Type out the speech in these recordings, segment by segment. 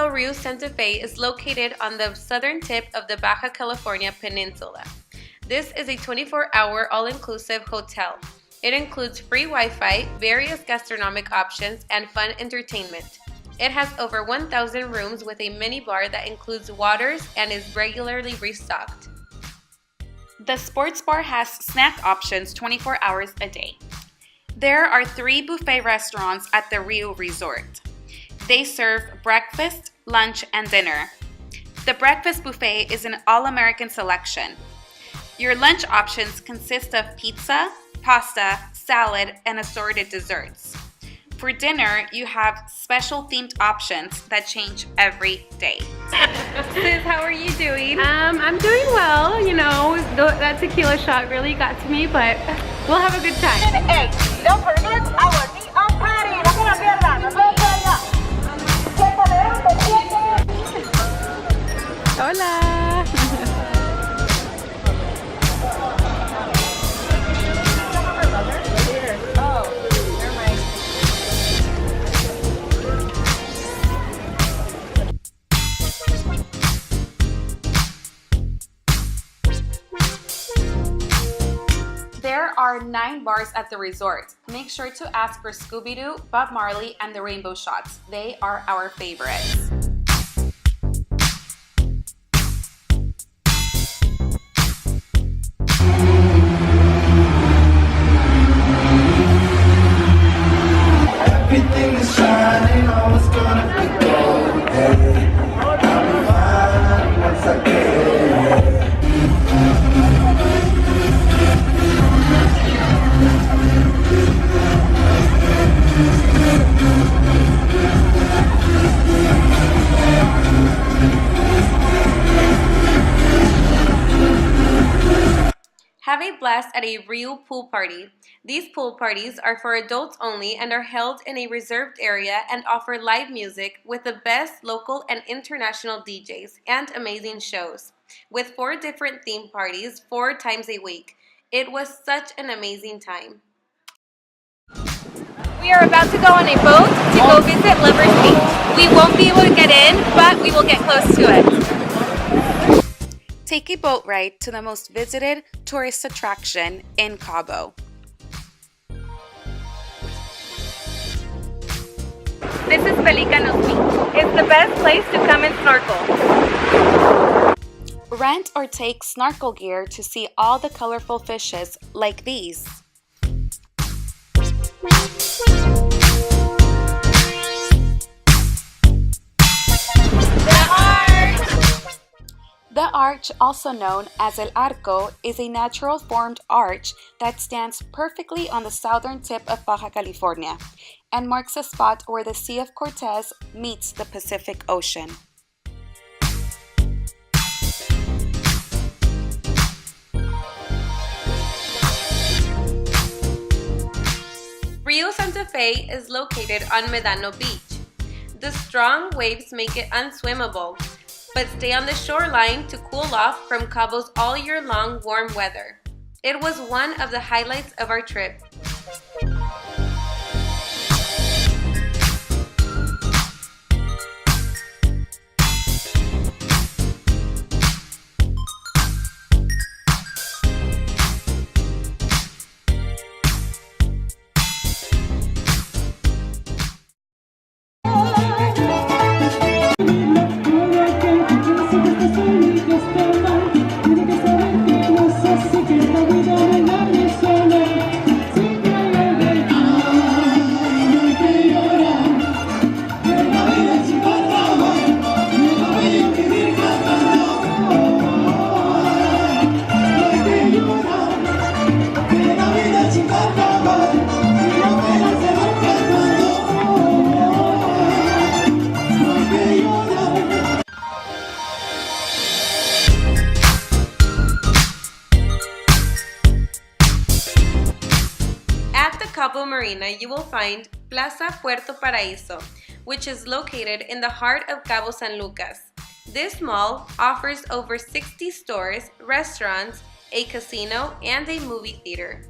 Hotel RIU Santa Fe is located on the southern tip of the Baja California Peninsula. This is a 24-hour all-inclusive hotel. It includes free Wi-Fi, various gastronomic options, and fun entertainment. It has over 1,000 rooms with a mini bar that includes waters and is regularly restocked. The sports bar has snack options 24 hours a day. There are 3 buffet restaurants at the RIU Resort. They serve breakfast, lunch, and dinner. The breakfast buffet is an all-American selection. Your lunch options consist of pizza, pasta, salad, and assorted desserts. For dinner, you have special themed options that change every day. Sis, how are you doing? I'm doing well. You know, that tequila shot really got to me, but we'll have a good time. Hey, don't forget our neon party. No se la pierdan. Nos vemos por allá. Hola. There are 9 bars at the resort. Make sure to ask for Scooby-Doo, Bob Marley, and the Rainbow Shots. They are our favorites. Everything is shining, always gonna be gold. I'll be fine once I get it. Have a blast at a RIU pool party. These pool parties are for adults only and are held in a reserved area and offer live music with the best local and international DJs and amazing shows. With 4 different theme parties 4 times a week. It was such an amazing time. We are about to go on a boat to go visit Lovers Beach. We won't be able to get in, but we will get close to it. Take a boat ride to the most visited tourist attraction in Cabo. This is Pelicanos Beach. It's the best place to come and snorkel. Rent or take snorkel gear to see all the colorful fishes like these. The arch, also known as El Arco, is a natural formed arch that stands perfectly on the southern tip of Baja California and marks a spot where the Sea of Cortez meets the Pacific Ocean. RIU Santa Fe is located on Medano Beach. The strong waves make it unswimmable, but stay on the shoreline to cool off from Cabo's all-year-long warm weather. It was one of the highlights of our trip. Cabo Marina, you will find Plaza Puerto Paraiso, which is located in the heart of Cabo San Lucas. This mall offers over 60 stores, restaurants, a casino, and a movie theater.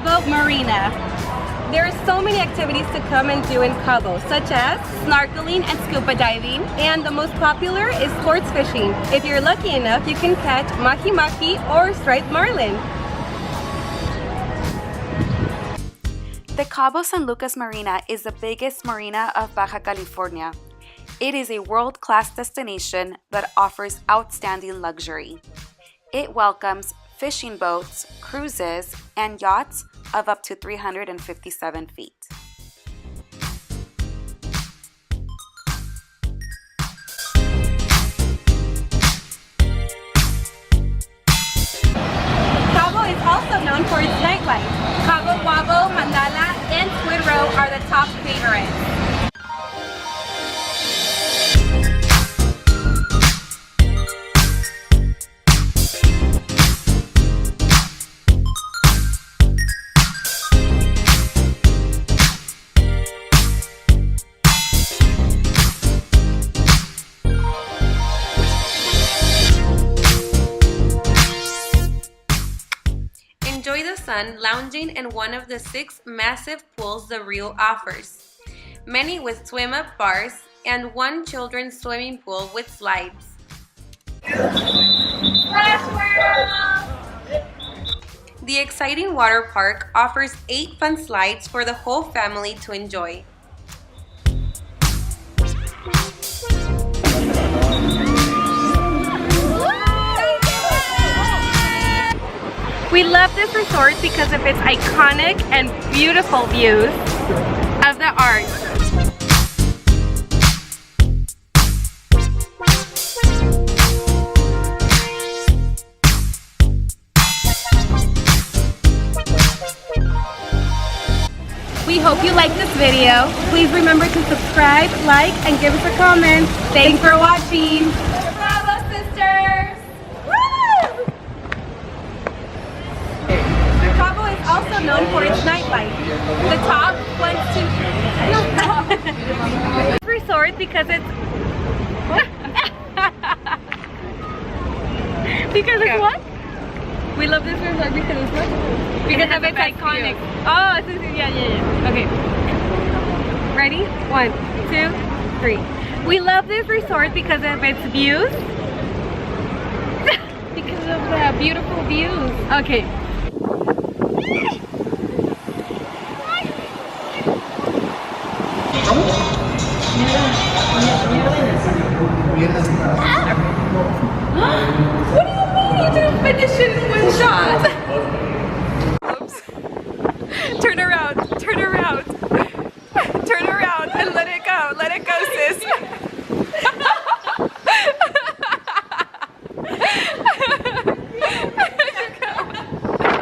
Cabo Marina. There are so many activities to come and do in Cabo, such as snorkeling and scuba diving, and the most popular is sports fishing. If you're lucky enough, you can catch mahi-mahi or striped marlin. The Cabo San Lucas Marina is the biggest marina of Baja California. It is a world-class destination that offers outstanding luxury. It welcomes fishing boats, cruises, and yachts of up to 357 feet. Cabo is also known for its nightlife. Cabo, Mandala, and Squid Roe are the top favorites. Enjoy the sun lounging in one of the 6 massive pools the RIU offers, many with swim-up bars and 1 children's swimming pool with slides. The exciting water park offers 8 fun slides for the whole family to enjoy. We love this resort because of its iconic and beautiful views of the arch. We hope you liked this video. Please remember to subscribe, like, and give us a comment. Thanks for watching. Bravo, sisters! Woo! Cabo is also known for its nightlife. The top wants to resort because it's because it's what? We love this resort because it's what? Because of its iconic. Oh, yeah. Okay. Ready? 1, 2, 3. We love this resort because of its views. Because of the beautiful views. Okay.